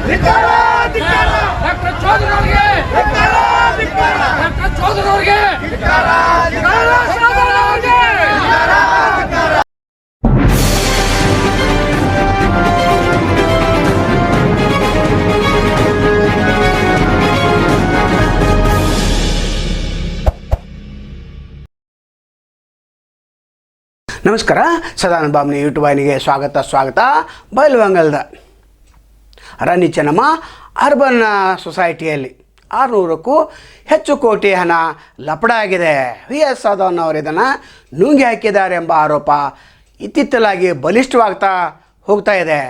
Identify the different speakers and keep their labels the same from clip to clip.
Speaker 1: Doctor Chaudhary ಅವರಿಗೆ doctor Chaudhary ಅವರಿಗೆ
Speaker 2: ನಮಸ್ಕಾರ. ಸದಾನಂದ ಬಾಬ್ನಿ ಯೂಟ್ಯೂಬ್ ವಾಹಿನಿಗೆ ಸ್ವಾಗತ. ಬೈಲುವಂಗಲದ ರಾಣಿ ಚೆನ್ನಮ್ಮ ಅರ್ಬನ್ ಸೊಸೈಟಿಯಲ್ಲಿ 600ಕ್ಕೂ ಹೆಚ್ಚು ಕೋಟಿ ಹಣ ಲಪಡ ಆಗಿದೆ. ವಿ.ಎಸ್. ಸಾಧವನ್ ಅವರು ಇದನ್ನು ನುಂಗಿ ಹಾಕಿದ್ದಾರೆ ಎಂಬ ಆರೋಪ ಇತ್ತಿತ್ತಲಾಗಿ ಬಲಿಷ್ಠವಾಗ್ತಾ ಹೋಗ್ತಾ ಇದೆ.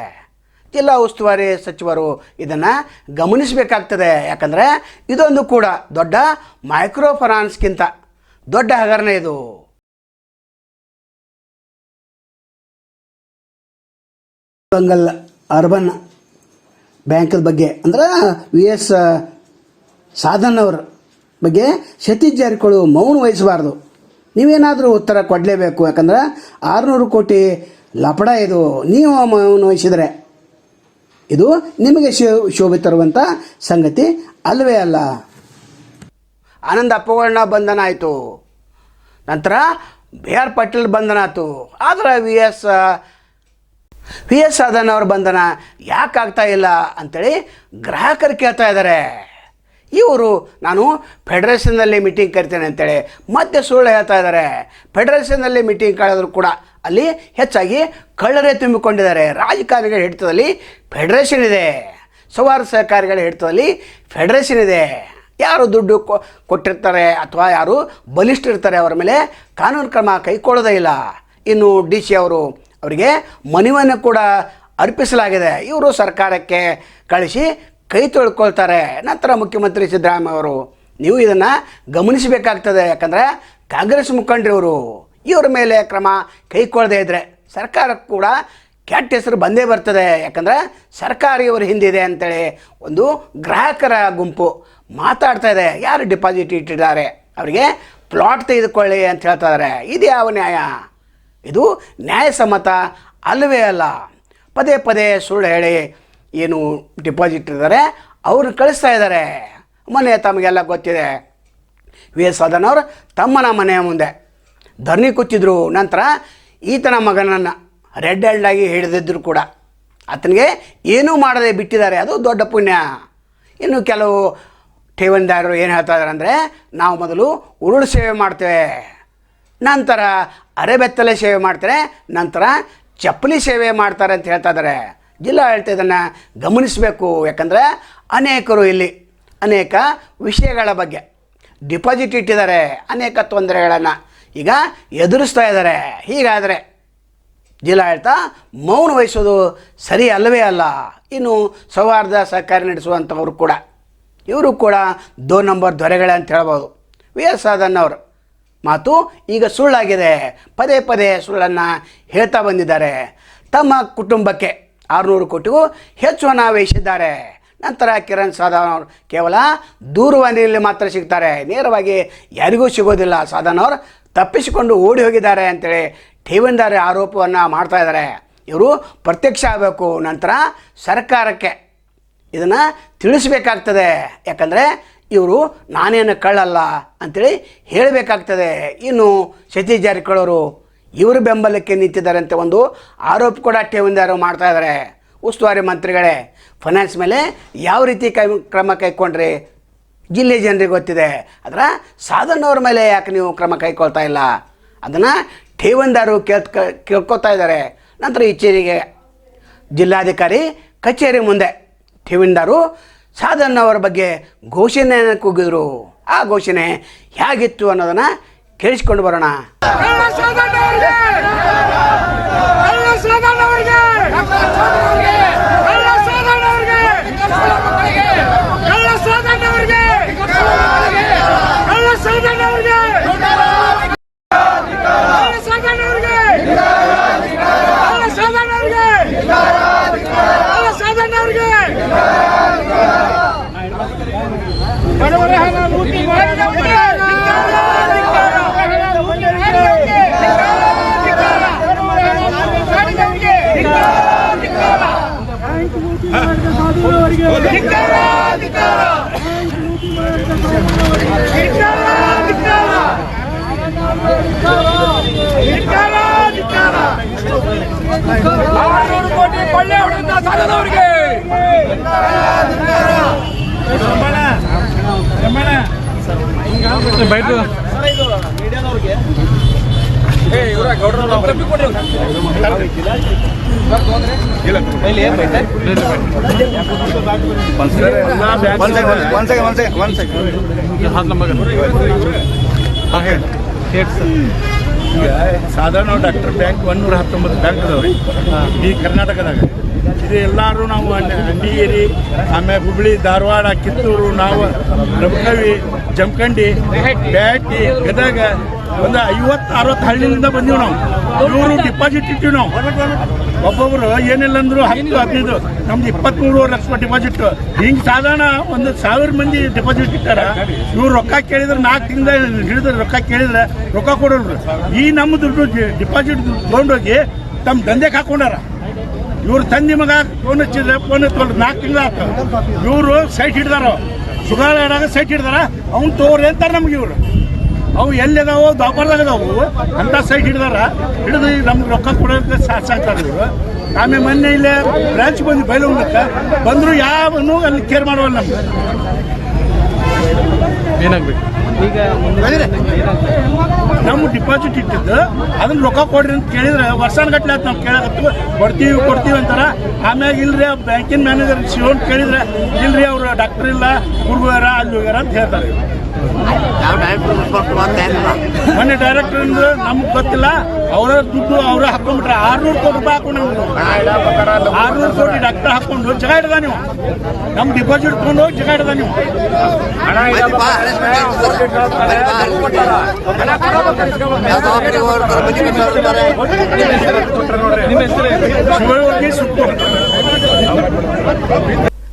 Speaker 2: ಜಿಲ್ಲಾ ಉಸ್ತುವಾರಿ ಸಚಿವರು ಇದನ್ನು ಗಮನಿಸಬೇಕಾಗ್ತದೆ. ಯಾಕಂದರೆ ಇದೊಂದು ಕೂಡ ದೊಡ್ಡ ಮೈಕ್ರೋ ಫೈನಾನ್ಸ್ಗಿಂತ ದೊಡ್ಡ ಹಗರಣ ಇದು. ಬಂಗಲ್ ಅರ್ಬನ್ ಬ್ಯಾಂಕದ ಬಗ್ಗೆ ಅಂದ್ರೆ ವಿ.ಎಸ್. ಸಾಧನ್ ಅವರ ಬಗ್ಗೆ ಸತೀಶ್ ಜಾರಕಿಹೊಳಿ ಮೌನ ವಹಿಸಬಾರ್ದು. ನೀವೇನಾದರೂ ಉತ್ತರ ಕೊಡಲೇಬೇಕು. ಯಾಕಂದ್ರೆ 600 ಕೋಟಿ ಲಪಡ ಇದು. ನೀವು ಮೌನ ವಹಿಸಿದರೆ ಇದು ನಿಮಗೆ ಶೋಭೆ ತರುವಂಥ ಸಂಗತಿ ಅಲ್ಲವೇ ಅಲ್ಲ. ಆನಂದ್ ಅಪ್ಪಗಳನ್ನ ಬಂಧನ ಆಯಿತು, ನಂತರ ಬಿ.ಆರ್. ಪಾಟೀಲ್ ಬಂಧನ ಆಯಿತು. ಆದರೆ ವಿ.ಎಸ್. ಸಾಧನ್ ಅವ್ರ ಬಂಧನ ಯಾಕಾಗ್ತಾ ಇಲ್ಲ ಅಂಥೇಳಿ ಗ್ರಾಹಕರು ಕೇಳ್ತಾ ಇದ್ದಾರೆ. ಇವರು ನಾನು ಫೆಡರೇಷನ್ನಲ್ಲಿ ಮೀಟಿಂಗ್ ಕರಿತೇನೆ ಅಂತೇಳಿ ಮತ್ತೆ ಸುಳ್ಳು ಹೇಳ್ತಾ ಇದ್ದಾರೆ. ಫೆಡರೇಷನ್ನಲ್ಲಿ ಮೀಟಿಂಗ್ ಕಳೆದರೂ ಕೂಡ ಅಲ್ಲಿ ಹೆಚ್ಚಾಗಿ ಕಳ್ಳರೇ ತುಂಬಿಕೊಂಡಿದ್ದಾರೆ. ರಾಜಕಾರಣಿಗಳ ಹಿಡಿತದಲ್ಲಿ ಫೆಡರೇಷನ್ ಇದೆ, ಸವಾರ ಸಹಕಾರಿಗಳ ಹಿಡಿತದಲ್ಲಿ ಫೆಡರೇಷನ್ ಇದೆ. ಯಾರು ದುಡ್ಡು ಕೊಟ್ಟಿರ್ತಾರೆ ಅಥವಾ ಯಾರು ಬಲಿಷ್ಠರಿರ್ತಾರೆ ಅವರ ಮೇಲೆ ಕಾನೂನು ಕ್ರಮ ಕೈಗೊಳ್ಳೋದೇ ಇಲ್ಲ. ಇನ್ನು ಡಿ ಸಿ ಅವರಿಗೆ ಮನವಿಯನ್ನು ಕೂಡ ಅರ್ಪಿಸಲಾಗಿದೆ. ಇವರು ಸರ್ಕಾರಕ್ಕೆ ಕಳಿಸಿ ಕೈ ತೊಳ್ಕೊಳ್ತಾರೆ. ನಂತರ ಮುಖ್ಯಮಂತ್ರಿ ಸಿದ್ದರಾಮಯ್ಯ ಅವರು ನೀವು ಇದನ್ನು ಗಮನಿಸಬೇಕಾಗ್ತದೆ. ಯಾಕಂದರೆ ಕಾಂಗ್ರೆಸ್ ಮುಖಂಡರು ಇವರ ಮೇಲೆ ಕ್ರಮ ಕೈಗೊಳ್ಳದೇ ಇದ್ದರೆ ಸರ್ಕಾರಕ್ಕೆ ಕೂಡ ಕೆಟ್ಟ ಹೆಸರು ಬಂದೇ ಬರ್ತದೆ. ಯಾಕಂದರೆ ಸರ್ಕಾರ ಇವರು ಹಿಂದಿದೆ ಅಂತೇಳಿ ಒಂದು ಗ್ರಾಹಕರ ಗುಂಪು ಮಾತಾಡ್ತಾ ಇದೆ. ಯಾರು ಡಿಪಾಸಿಟ್ ಇಟ್ಟಿದ್ದಾರೆ ಅವರಿಗೆ ಪ್ಲಾಟ್ ತೆಗೆದುಕೊಳ್ಳಿ ಅಂತ ಹೇಳ್ತಾ ಇದ್ದಾರೆ. ಇದು ಯಾವ ನ್ಯಾಯ? ಇದು ನ್ಯಾಯಸಮ್ಮತ ಅಲ್ಲವೇ ಅಲ್ಲ. ಪದೇ ಪದೇ ಸುಳ್ಳು ಹೇಳಿ ಏನು ಡಿಪಾಸಿಟ್ ಇದ್ದಾರೆ ಅವ್ರನ್ನ ಕಳಿಸ್ತಾ ಇದ್ದಾರೆ. ಮೊನ್ನೆ ತಮಗೆಲ್ಲ ಗೊತ್ತಿದೆ, ವಿ.ಎಸ್. ಸಾಧನ್ ಅವರು ತಮ್ಮನ ಮನೆಯ ಮುಂದೆ ಧರಣಿ ಕೂತಿದ್ರು. ನಂತರ ಈತನ ಮಗನನ್ನು ರೆಡ್ ಹ್ಯಾಂಡಾಗಿ ಹಿಡಿದಿದ್ದರು ಕೂಡ ಆತನಿಗೆ ಏನೂ ಮಾಡದೆ ಬಿಟ್ಟಿದ್ದಾರೆ. ಅದು ದೊಡ್ಡ ಪುಣ್ಯ. ಇನ್ನು ಕೆಲವು ಠೇವಣಿದಾರರು ಏನು ಹೇಳ್ತಾ ಇದ್ದಾರೆ ಅಂದರೆ, ನಾವು ಮೊದಲು ಉರುಳು ಸೇವೆ ಮಾಡ್ತೇವೆ, ನಂತರ ಅರೆಬೆತ್ತಲೆ ಸೇವೆ ಮಾಡ್ತಾರೆ, ನಂತರ ಚಪ್ಪಲಿ ಸೇವೆ ಮಾಡ್ತಾರೆ ಅಂತ ಹೇಳ್ತಾ ಇದ್ದಾರೆ. ಜಿಲ್ಲಾಡಳಿತ ಇದನ್ನು ಗಮನಿಸಬೇಕು. ಯಾಕಂದರೆ ಅನೇಕರು ಇಲ್ಲಿ ಅನೇಕ ವಿಷಯಗಳ ಬಗ್ಗೆ ಡಿಪಾಸಿಟ್ ಇಟ್ಟಿದ್ದಾರೆ, ಅನೇಕ ತೊಂದರೆಗಳನ್ನು ಈಗ ಎದುರಿಸ್ತಾ ಇದ್ದಾರೆ. ಹೀಗಾದರೆ ಜಿಲ್ಲಾಡಳಿತ ಮೌನ ವಹಿಸೋದು ಸರಿ ಅಲ್ಲವೇ ಅಲ್ಲ. ಇನ್ನು ಸೌಹಾರ್ದ ಸಹಕಾರಿ ನಡೆಸುವಂಥವರು ಕೂಡ ಇವರು ಕೂಡ 2 ನಂಬರ್ ದೊರೆಗಳೇ ಅಂತ ಹೇಳ್ಬೋದು. ವಿ.ಎಸ್. ಸಾಧನ್ ಅವರು ಮಾತು ಈಗ ಸುಳ್ಳಾಗಿದೆ. ಪದೇ ಪದೇ ಸುಳ್ಳನ್ನು ಹೇಳ್ತಾ ಬಂದಿದ್ದಾರೆ. ತಮ್ಮ ಕುಟುಂಬಕ್ಕೆ 600 ಕೋಟಿಗೂ ಹೆಚ್ಚು ಹಣ ವ್ಯಯಿಸಿದ್ದಾರೆ. ನಂತರ ಕಿರಣ್ ಸಾಧನ್ ಅವರು ಕೇವಲ ದೂರವಾಣಿಯಲ್ಲಿ ಮಾತ್ರ ಸಿಗ್ತಾರೆ, ನೇರವಾಗಿ ಯಾರಿಗೂ ಸಿಗೋದಿಲ್ಲ. ಸಾಧನ್ ಅವರು ತಪ್ಪಿಸಿಕೊಂಡು ಓಡಿ ಹೋಗಿದ್ದಾರೆ ಅಂತೇಳಿ ಠೇವಣಿದಾರ ಆರೋಪವನ್ನು ಮಾಡ್ತಾ ಇದ್ದಾರೆ. ಇವರು ಪ್ರತ್ಯಕ್ಷ ಆಗಬೇಕು. ನಂತರ ಸರ್ಕಾರಕ್ಕೆ ಇದನ್ನು ತಿಳಿಸಬೇಕಾಗ್ತದೆ. ಯಾಕಂದರೆ ಇವರು ನಾನೇನು ಕಳ್ಳಲ್ಲ ಅಂಥೇಳಿ ಹೇಳಬೇಕಾಗ್ತದೆ. ಇನ್ನು ಸತೀಶ್ ಜಾರಕಿಹೊಳಿ ಅವರು ಇವರು ಬೆಂಬಲಕ್ಕೆ ನಿಂತಿದ್ದಾರೆ ಅಂತ ಒಂದು ಆರೋಪ ಕೂಡ ಠೇವಣಿದಾರರು ಮಾಡ್ತಾ ಇದ್ದಾರೆ. ಉಸ್ತುವಾರಿ ಮಂತ್ರಿಗಳೇ, ಫೈನಾನ್ಸ್ ಮೇಲೆ ಯಾವ ರೀತಿ ಕ್ರಮ ಕೈಗೊಂಡ್ರಿ ಜಿಲ್ಲೆ ಜನರಿಗೆ ಗೊತ್ತಿದೆ. ಅದರ ಸಾಧನ್ ಅವ್ರ ಮೇಲೆ ಯಾಕೆ ನೀವು ಕ್ರಮ ಕೈಗೊಳ್ತಾ ಇಲ್ಲ ಅದನ್ನು ಠೇವಣಿದಾರರು ಕೇಳ್ಕೊತಾ ಇದ್ದಾರೆ. ನಂತರ ಈಚೆಗೆ ಜಿಲ್ಲಾಧಿಕಾರಿ ಕಚೇರಿ ಮುಂದೆ ಠೇವಣಿದಾರರು ಸಾಧನ್ ಅವರ ಬಗ್ಗೆ ಘೋಷಣೆಯನ್ನು ಕೂಗಿದ್ರು. ಆ ಘೋಷಣೆ ಹೇಗಿತ್ತು ಅನ್ನೋದನ್ನು ಕೇಳಿಸ್ಕೊಂಡು ಬರೋಣ.
Speaker 3: ಸಾಧುವರಿಗೆ
Speaker 1: ಕೋಟಿ ಕೊಳ್ಳೆ ಹೊಡೆದ ಸಾಲದವರಿಗೆ
Speaker 3: ಸಾಧಾರಣ ಡಾಕ್ಟರ್ ಬ್ಯಾಂಕ್ 119 ಬ್ಯಾಂಕ್ ಅದಾವ್ರಿ ಈ ಕರ್ನಾಟಕದಾಗ. ಇದು ಎಲ್ಲರೂ ನಾವು ಅಂಡಿಗೇರಿ, ಆಮೇಲೆ ಹುಬ್ಳಿ, ಧಾರವಾಡ, ಕಿತ್ತೂರು, ನಾವು ರಬಕವಿ, ಜಮಖಂಡಿ, ಬ್ಯಾಟಿ, ಗದಗ ಒಂದು 50-60 ಹಳ್ಳಿಯಿಂದ ಬಂದೀವಿ ನಾವು. ಇವರು ಡಿಪಾಸಿಟ್ ಇಟ್ಟಿವಿ ನಾವು. ಒಬ್ಬೊಬ್ರು ಏನಿಲ್ಲ ಅಂದ್ರು 10-15, ನಮ್ದು 23 ಲಕ್ಷ ಡಿಪಾಸಿಟ್. ಹಿಂಗೆ ಸಾಧಾರಣ 1,000 ಮಂದಿ ಡಿಪಾಸಿಟ್ ಇಟ್ಟಾರ. ಇವ್ರು ರೊಕ್ಕ ಕೇಳಿದ್ರೆ 4 ತಿಂಗಳ ಹಿಡಿದ್ರೆ ರೊಕ್ಕ ಕೇಳಿದ್ರೆ ರೊಕ್ಕ ಕೊಡೋಲ್ರು. ಈ ನಮ್ಮ ದುಡ್ಡು ಡಿಪಾಸಿಟ್ ತೊಗೊಂಡೋಗಿ ತಮ್ಮ ದಂಧೆಗೆ ಹಾಕೊಂಡಾರ. ಇವ್ರು ತಂದೆ ಮಗ ಫೋನ್ ಹಚ್ಚಿದ್ರೆ ಫೋನ್ ಎತ್ಕೊಂಡ್ರು 4 ತಿಂಗಳ ಆಯ್ತು. ಇವರು ಸೈಟ್ ಹಿಡ್ದಾರ, ಸುಗಾಳಾಗ ಸೈಟ್ ಹಿಡ್ದಾರ. ಅವ್ನು ತೋರಿ ಅಂತಾರೆ ನಮ್ಗೆ. ಇವರು ಅವು ಎಲ್ಲಿದಾವೋ ದಾಪರ್ದಾಗ ಅದಾವು ಅಂತ ಸೈಟ್ ಹಿಡ್ದಾರ. ಹಿಡಿದು ನಮ್ಗೆ ರೊಕ್ಕ ಕೊಡೋದಕ್ಕೆ ಸಾಕ್ತಾರೆ ಇವರು. ಆಮೇಲೆ ಮೊನ್ನೆ ಇಲ್ಲೇ ಬ್ರಾಂಚ್ ಬಂದು ಬೈಲುಂಗಕ್ಕೆ ಬಂದರು, ಯಾವನು ಅಲ್ಲಿ ಕೇರ್ ಮಾಡುವಲ್ಲ. ನಮ್ಗೆ
Speaker 4: ಏನಾಗಬೇಕು ಈಗ
Speaker 3: ನಮ್ಮ ಡಿಪಾಸಿಟ್ ಇಟ್ಟಿದ್ದು ಅದನ್ನ ರೊಕ್ಕ ಕೊಡ್ರಿ ಅಂತ ಕೇಳಿದ್ರೆ ವರ್ಷಾನುಗಟ್ಲೆ ಅಂತ ನಾವು ಕೇಳಕತ್ತು. ಕೊಡ್ತೀವಿ ಅಂತಾರ. ಆಮ್ಯಾಗ ಇಲ್ರಿ ಬ್ಯಾಂಕಿನ ಮ್ಯಾನೇಜರ್ ಶಿವನ್ ಕೇಳಿದ್ರೆ ಇಲ್ರಿ ಅವ್ರು ಡಾಕ್ಟರ್ ಇಲ್ಲ, ಹುಡುಗರ ಅಲ್ಲಿ ಹೋಗ್ಯಾರ ಅಂತ ಹೇಳ್ತಾರೆ. ಮೊನ್ನೆ ಡೈರೆಕ್ಟರ್ ನಮ್ಗೆ ಗೊತ್ತಿಲ್ಲ, ಅವರ ದುಡ್ಡು ಅವ್ರ ಹಾಕೊಂಡ್ಬಿಟ್ರೆ 600 ಕೋಟಿ ರೂಪಾಯಿ ಹಾಕೊಂಡು 600 ಕೋಟಿ ಡಾಕ್ಟರ್ ಹಾಕೊಂಡು ಜಗ ಹಿಡ್ದ ನೀವು. ನಮ್ಮ ಡಿಪಾಸಿಟ್ ತಗೊಂಡು ಹೋಗಿ ಜಗ ಹಿಡ್ದ ನೀವು.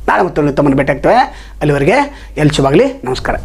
Speaker 2: ನಾಳೆ ಮತ್ತೆ ತಮ್ಮನ್ನು ಭೇಟಿ ಆಗ್ತೇವೆ. ಅಲ್ಲಿವರೆಗೆ ಎಲ್ಲಿ ಶುಭಾಗಲಿ. ನಮಸ್ಕಾರ.